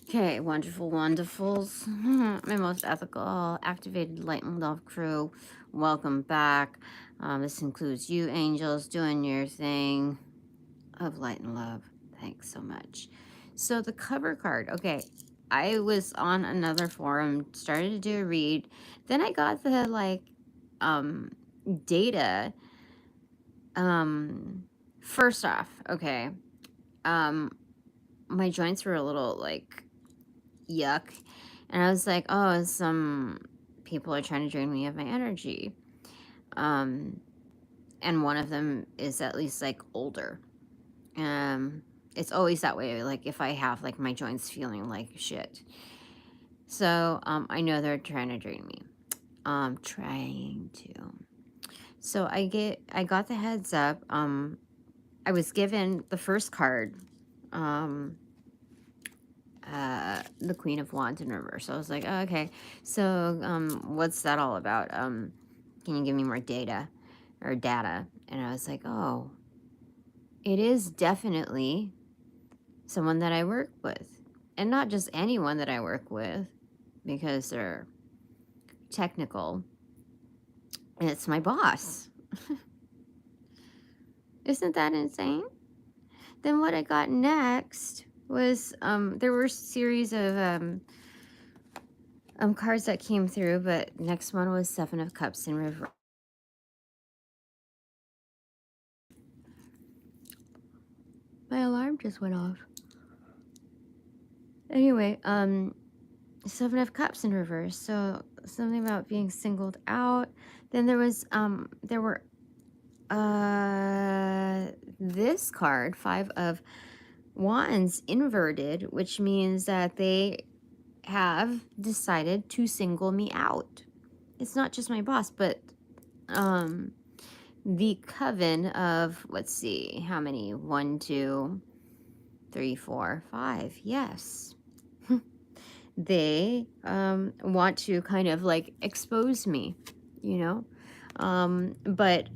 Okay, wonderful, wonderfuls. My most ethical, activated light and love crew. Welcome back. This includes you, angels, doing your thing of light and love. Thanks so much. So the cover card. Okay, I was on another forum, started to do a read. Then I got the data. First off, okay. My joints were a little yuck. And I was like, oh, some people are trying to drain me of my energy. And one of them is at least older. It's always that way, like if I have my joints feeling like shit. So I know they're trying to drain me. Trying to. So I got the heads up. I was given the first card. The Queen of Wands in reverse. So I was like, oh, okay, so what's that all about? Can you give me more data? And I was like, oh, it is definitely someone that I work with, and not just anyone that I work with, because they're technical, and it's my boss. Isn't that insane? Then what I got next was there were a series of cards that came through, but next one was Seven of Cups in reverse. My alarm just went off. Anyway, Seven of Cups in reverse. So something about being singled out. Then there was this card, Five of Wands inverted, which means that they have decided to single me out. It's not just my boss, but the coven of, let's see, how many? 1, 2, 3, 4, 5. Yes. They want to kind of expose me, you know? But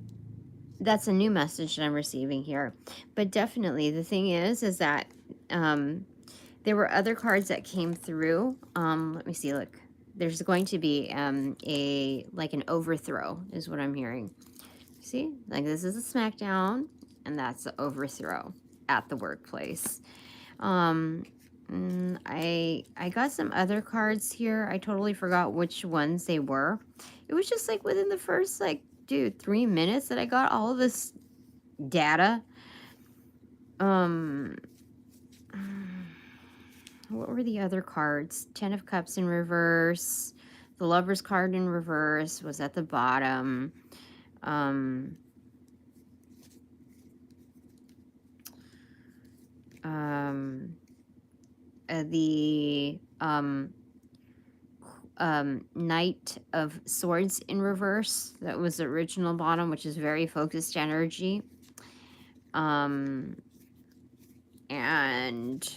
that's a new message that I'm receiving here. But definitely the thing is that there were other cards that came through. Let me see, look. There's going to be an overthrow is what I'm hearing. See, this is a smackdown, and that's the overthrow at the workplace. I got some other cards here. I totally forgot which ones they were. It was just within the first 3 minutes that I got all of this data. What were the other cards? 10 of Cups in reverse. The Lover's card in reverse was at the bottom. The Knight of Swords in reverse. That was the original bottom, which is very focused energy. And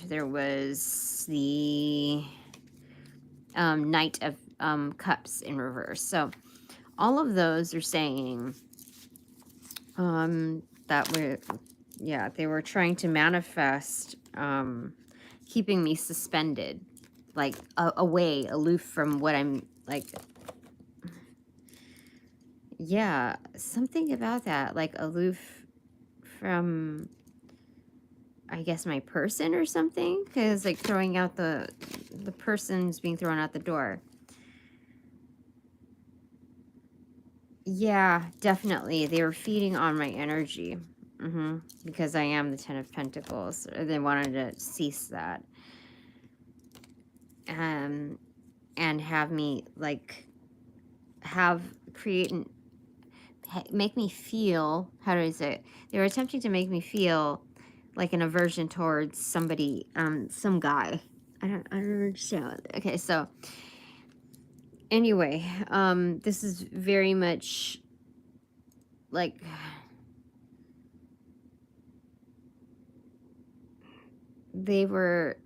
there was the Knight of Cups in reverse. So all of those are saying that they were trying to manifest keeping me suspended, away, aloof from what I'm yeah, something about that, aloof from, I guess, my person or something, because throwing out the person's being thrown out the door. Yeah, definitely. They were feeding on my energy. Because I am the 10 of Pentacles. They wanted to cease that. And have me, make me feel, how do I say it? They were attempting to make me feel an aversion towards somebody, some guy. I don't understand. Okay, so anyway, this is very much they were,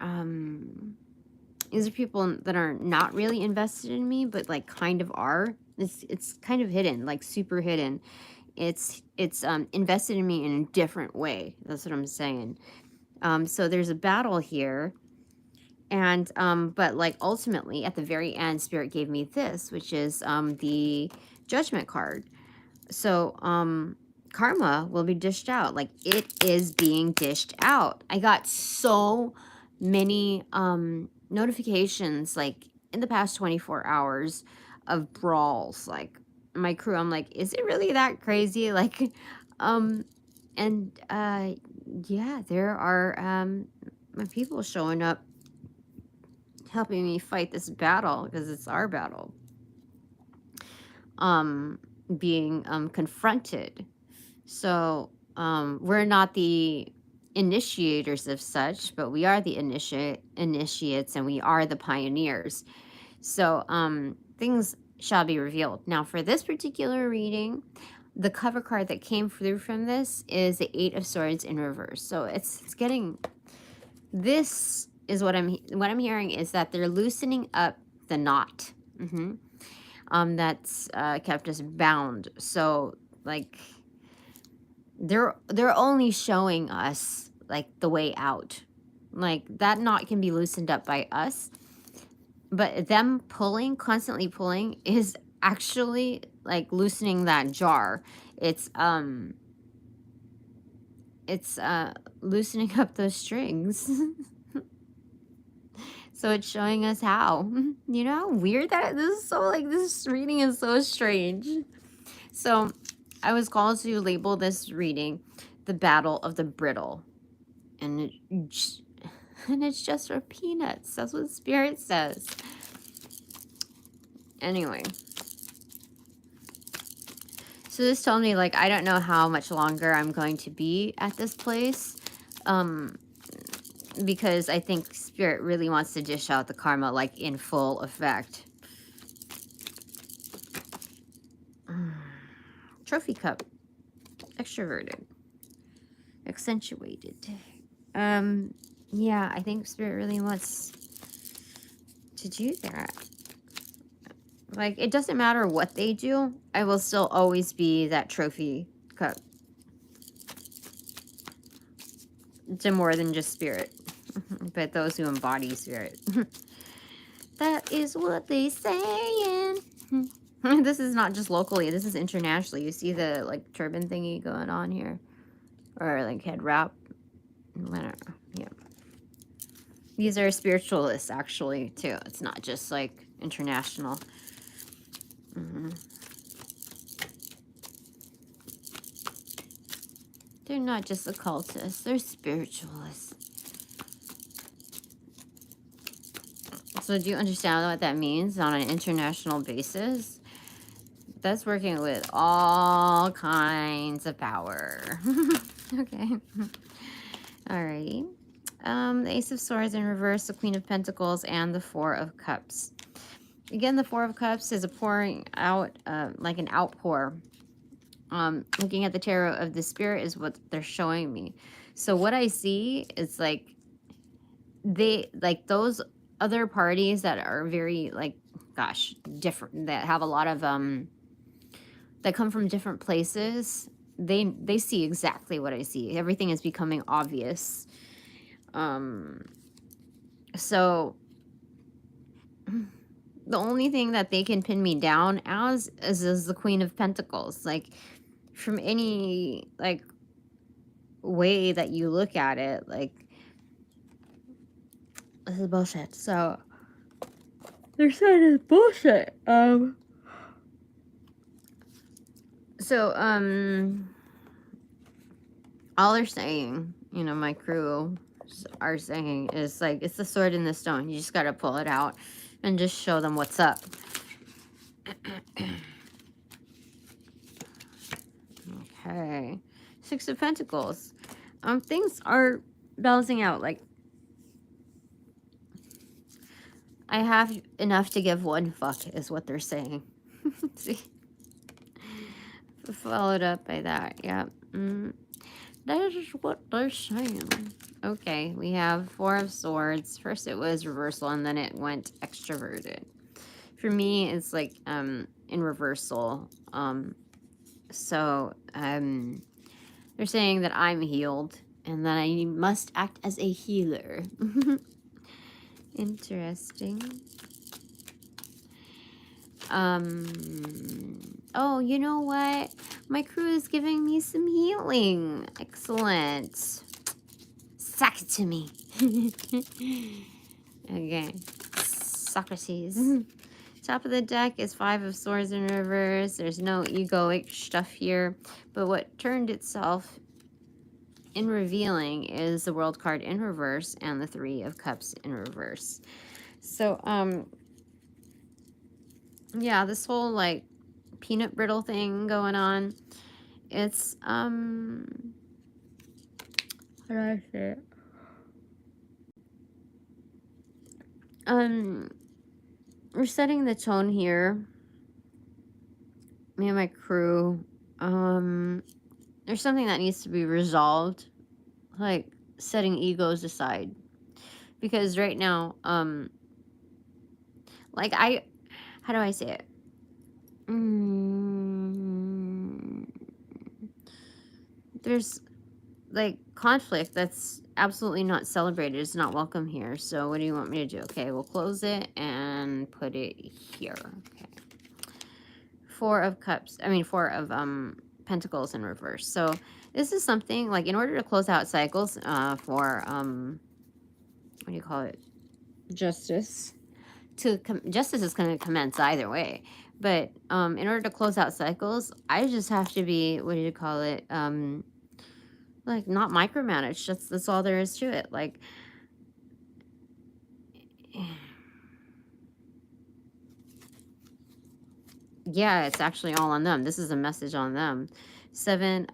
these are people that are not really invested in me, but kind of are. It's kind of hidden, super hidden. It's invested in me in a different way. That's what I'm saying. So there's a battle here, And but like ultimately at the very end, Spirit gave me this, which is the Judgment card. So karma will be dished out. Like, it is being dished out. I got so many notifications like in the past 24 hours of brawls. Like, my crew, I'm like, is it really that crazy? Like, and yeah, there are my people showing up helping me fight this battle, because it's our battle, being confronted. So we're not the initiators of such, but we are the initiates, and we are the pioneers. So things shall be revealed. Now, for this particular reading, the cover card that came through from this is the Eight of Swords in reverse. So it's getting, this is what I'm hearing, is that they're loosening up the knot. That's kept us bound. So like, they're only showing us like the way out. Like, that knot can be loosened up by us, but them constantly pulling, is actually like loosening that jar. It's loosening up those strings. So it's showing us how. You know how weird that this is? So like, this reading is so strange. So I was called to label this reading the Battle of the Brittle. And it's just for peanuts. That's what Spirit says. Anyway. So this told me, like, I don't know how much longer I'm going to be at this place. Because I think Spirit really wants to dish out the karma, like, in full effect. Trophy cup. Extroverted. Accentuated. Yeah, I think Spirit really wants to do that. Like, it doesn't matter what they do, I will still always be that trophy cup. To more than just Spirit. But those who embody Spirit. That is what they saying. This is not just locally, this is internationally. You see the, like, turban thingy going on here? Or, like, head wrap? Whatever. Yeah. These are spiritualists, actually, too. It's not just, like, international. They're not just occultists. They're spiritualists. So do you understand what that means on an international basis? That's working with all kinds of power. Okay. Alrighty. The Ace of Swords in reverse, the Queen of Pentacles, and the Four of Cups. Again, the Four of Cups is a pouring out, like an outpour. Looking at the tarot of the Spirit is what they're showing me. So what I see is like, those other parties that are very, like, gosh, different, that have a lot of that come from different places, they see exactly what I see. Everything is becoming obvious. So the only thing that they can pin me down as is the Queen of Pentacles. Like, from any, like, way that you look at it, like, this is bullshit. So they're saying it's bullshit. So all they're saying, you know, my crew are saying, is like, it's the sword in the stone. You just gotta pull it out and just show them what's up. Okay. Six of Pentacles. Things are balancing out. Like, I have enough to give one fuck, is what they're saying. See? Followed up by that. Yeah. That is what they're saying. Okay, we have Four of Swords. First it was reversal, and then it went extroverted. For me, it's like in reversal. So they're saying that I'm healed and that I must act as a healer. Interesting. Oh, you know what? My crew is giving me some healing. Excellent. Suck it to me. Okay. Socrates. Top of the deck is 5 of Swords in reverse. There's no egoic stuff here. But what turned itself in revealing is the World card in reverse and the 3 of Cups in reverse. So, yeah, this whole, like, peanut brittle thing going on. It's, how do I say it? We're setting the tone here. Me and my crew. There's something that needs to be resolved. Like, setting egos aside. Because right now, like, how do I say it? There's, like, conflict that's absolutely not celebrated. It's not welcome here. So what do you want me to do? Okay, we'll close it and put it here. Okay. 4 of Pentacles in reverse. So this is something, like, in order to close out cycles for, what do you call it? Justice. Justice is going to commence either way. But in order to close out cycles, I just have to be, what do you call it? Like, not micromanaged. That's all there is to it. Like, yeah, it's actually all on them. This is a message on them. 7,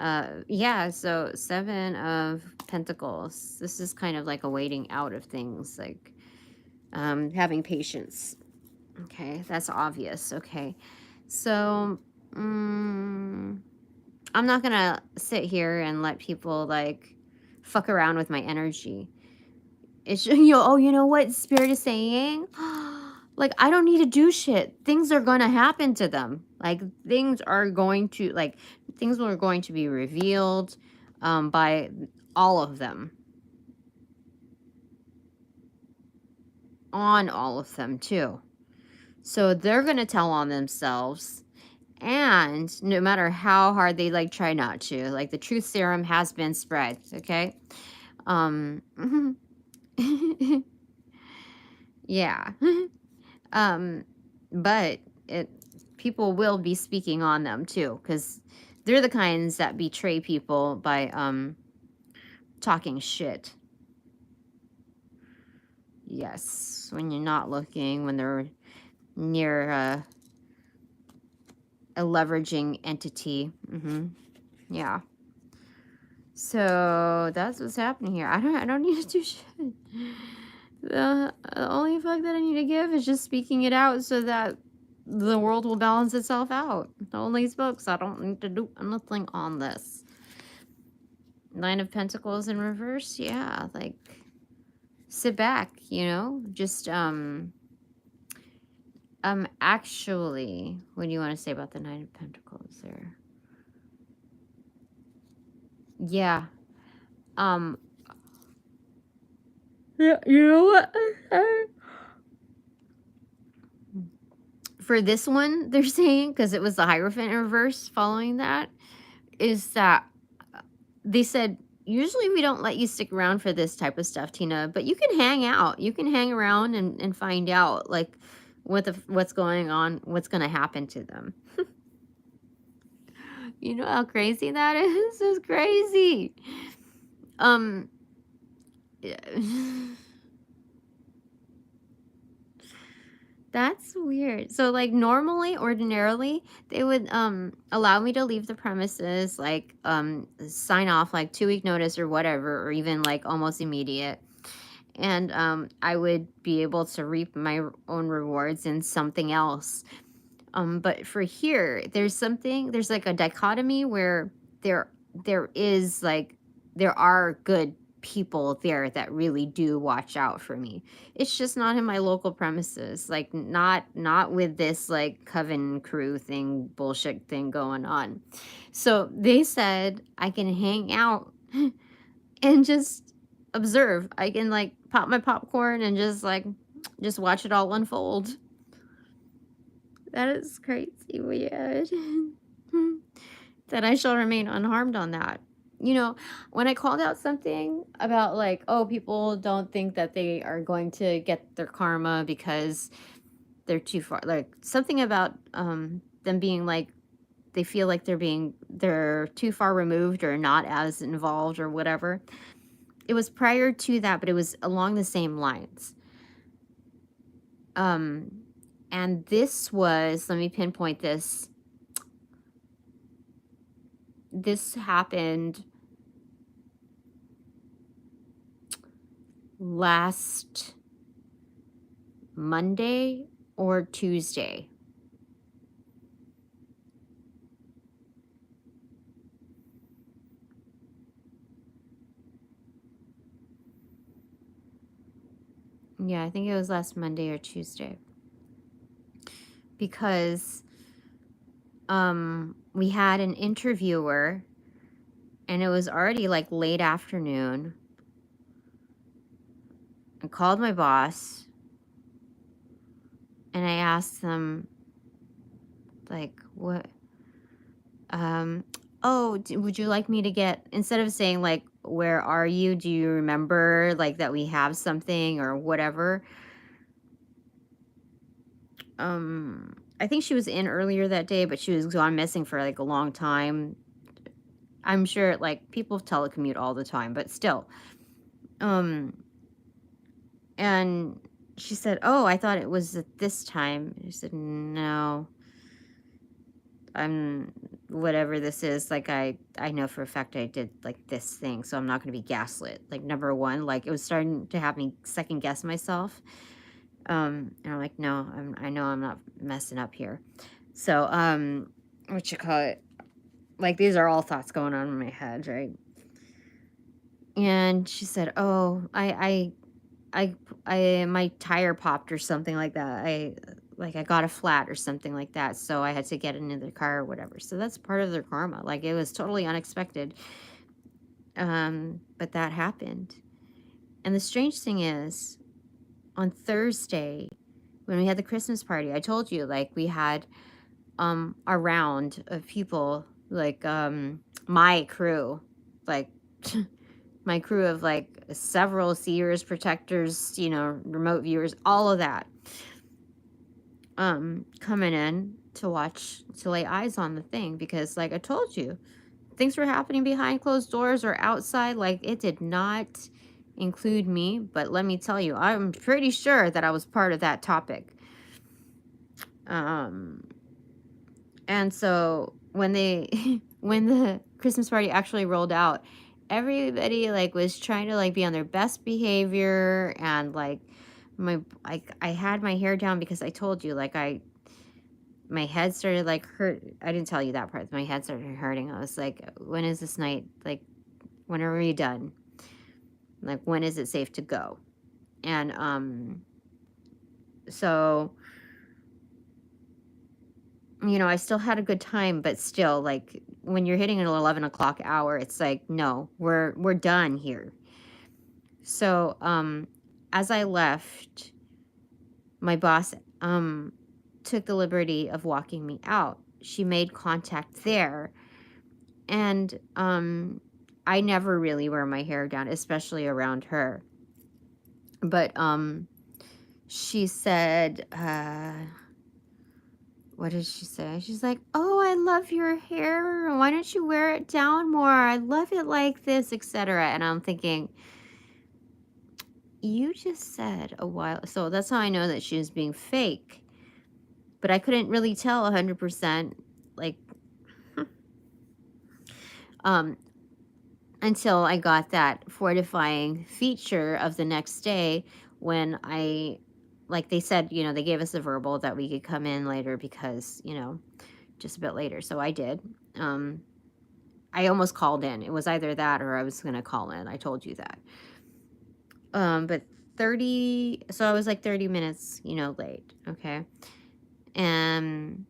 yeah, so 7 of Pentacles. This is kind of like a waiting out of things, like having patience. Okay, that's obvious. Okay, so I'm not gonna sit here and let people, like, fuck around with my energy. It's, oh, you know what Spirit is saying? Like, I don't need to do shit. Things are going to happen to them. Like, things are going to be revealed by all of them. On all of them, too. So they're going to tell on themselves. And no matter how hard they, like, try not to. Like, the truth serum has been spread, okay? Yeah. But people will be speaking on them too, because they're the kinds that betray people by talking shit. Yes, when you're not looking, when they're near a leveraging entity. Yeah. So that's what's happening here. I don't need to do shit. The only fuck that I need to give is just speaking it out so that the world will balance itself out. Only spokes. I don't need to do anything on this. 9 of Pentacles in reverse. Yeah, like, sit back, you know? Just, actually, what do you want to say about the 9 of Pentacles there? Yeah. Yeah, you know what? For this one, they're saying, because it was the Hierophant in reverse following that, is that they said, usually we don't let you stick around for this type of stuff, Tina, but you can hang out. You can hang around and find out, like, what's going on, what's going to happen to them. You know how crazy that is? It's crazy. Yeah. That's weird. So, like, ordinarily, they would allow me to leave the premises, like, sign off, like, 2-week notice or whatever, or even, like, almost immediate. And I would be able to reap my own rewards in something else. But for here, there's like a dichotomy where there are good people there that really do watch out for me. It's just not in my local premises, like, not with this, like, coven crew thing, bullshit thing going on. So they said I can hang out and just observe. I can, like, pop my popcorn and just, like, Just watch it all unfold. That is crazy weird. That I shall remain unharmed on that. You know, when I called out something about like, oh, people don't think that they are going to get their karma because they're too far, like something about them being like, they feel like they're too far removed or not as involved or whatever. It was prior to that, but it was along the same lines. And this was, let me pinpoint this. This happened last Monday or Tuesday. Yeah, I think it was last Monday or Tuesday. Because we had an interviewer and it was already like late afternoon. I called my boss and I asked them like, what, oh, would you like me to get, instead of saying like, where are you? Do you remember like that we have something or whatever? I think she was in earlier that day, but she was gone missing for like a long time. I'm sure like people telecommute all the time, but still. And she said, oh, I thought it was at this time. I said, no, whatever this is, like I know for a fact I did like this thing, so I'm not going to be gaslit. Like, number one, like it was starting to have me second guess myself. And I'm like, no, I know I'm not messing up here. So, what you call it? Like, these are all thoughts going on in my head, right? And she said, oh, my tire popped or something like that. I got a flat or something like that, so I had to get into the car or whatever. So that's part of their karma. Like, it was totally unexpected. But that happened. And the strange thing is, on Thursday, when we had the Christmas party, I told you, like, we had a round of people, like my crew, like my crew of like several seers, protectors, you know, remote viewers, all of that coming in to watch, to lay eyes on the thing, because like I told you, things were happening behind closed doors or outside. Like, it did not include me, but let me tell you, I'm pretty sure that I was part of that topic. And so when when the Christmas party actually rolled out, everybody like was trying to like be on their best behavior, and like I had my hair down because I told you, like my head started like hurt. I didn't tell you that part. My head started hurting. I was like, when is this night? Like, when are we done? Like, when is it safe to go? And so, you know, I still had a good time, but still, like, when you're hitting an 11 o'clock hour, it's like, no, we're done here. So, as I left, my boss, took the liberty of walking me out. She made contact there, and, I never really wear my hair down, especially around her. But, she said, what did she say? She's like, oh, I love your hair. Why don't you wear it down more? I love it like this, etc. And I'm thinking, you just said a while. So that's how I know that she was being fake. But I couldn't really tell 100%, like, until I got that fortifying feature of the next day when like they said, you know, they gave us a verbal that we could come in later because, you know, just a bit later. So I did. I almost called in. It was either that or I was going to call in. I told you that. But so I was like 30 minutes, you know, late. Okay. And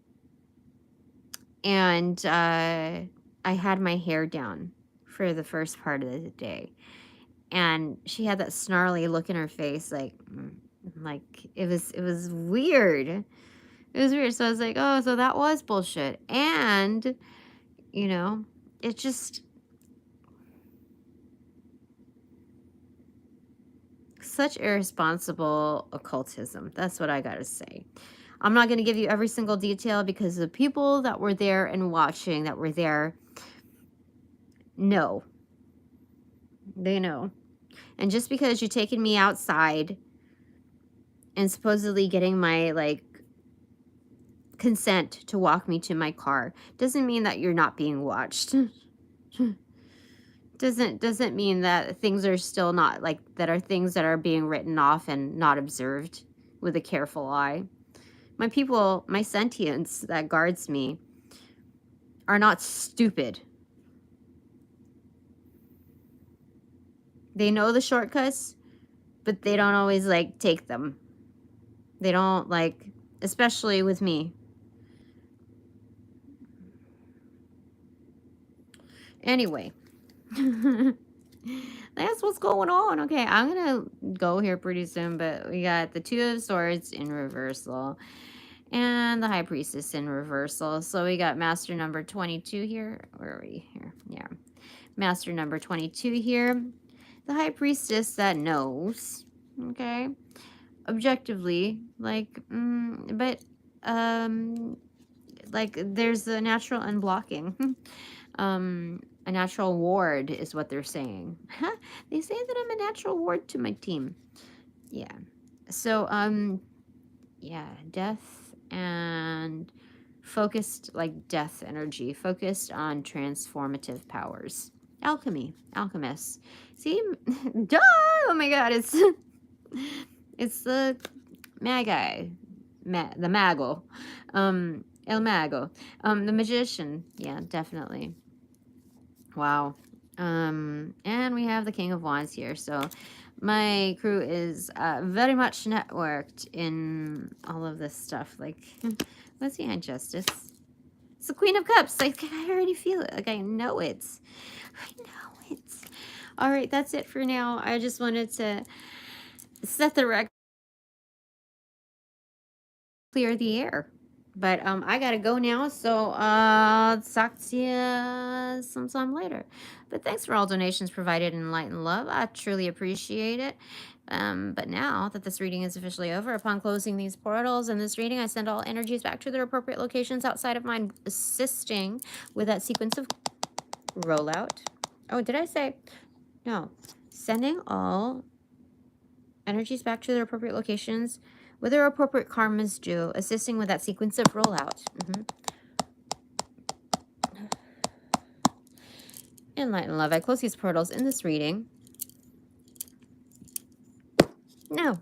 I had my hair down for the first part of the day. And she had that snarly look in her face, like, Like, it was weird. It was weird. So I was like, oh, so that was bullshit. And, you know, it just... such irresponsible occultism. That's what I gotta say. I'm not going to give you every single detail because the people that were there and watching that were there know. They know. And just because you're taking me outside and supposedly getting my, like, consent to walk me to my car doesn't mean that you're not being watched. doesn't mean that things are still not, like, that are things that are being written off and not observed with a careful eye. My people, my sentience that guards me are not stupid. They know the shortcuts, but they don't always, like, take them. They don't, like, especially with me. Anyway. That's what's going on. Okay, I'm gonna go here pretty soon, but we got the Two of Swords in reversal and the High Priestess in reversal. So we got Master number 22 here. Where are we? Here. Yeah. Master number 22 here. The High Priestess that knows. Okay. Objectively, like, but, like, there's a natural unblocking. A natural ward is what they're saying. They say that I'm a natural ward to my team. Yeah. So, yeah, death and focused, like, death energy, focused on transformative powers. Alchemy, alchemists. See, duh! Oh my god, it's the magi, the mago, el mago, the magician. Yeah, definitely. Wow. And we have the King of Wands here. So my crew is very much networked in all of this stuff. Like, what's behind Justice? It's the Queen of Cups. Like, I already feel it. Like, I know it. I know it. All right, that's it for now. I just wanted to set the record, clear the air. But I gotta go now, so talk to you sometime later. But thanks for all donations provided in light and love. I truly appreciate it. But now that this reading is officially over, upon closing these portals in this reading, I send all energies back to their appropriate locations outside of mine, assisting with that sequence of rollout. Oh, did I say? No. Sending all energies back to their appropriate locations with their appropriate karmas due, assisting with that sequence of rollout. In light and love, I close these portals in this reading. No.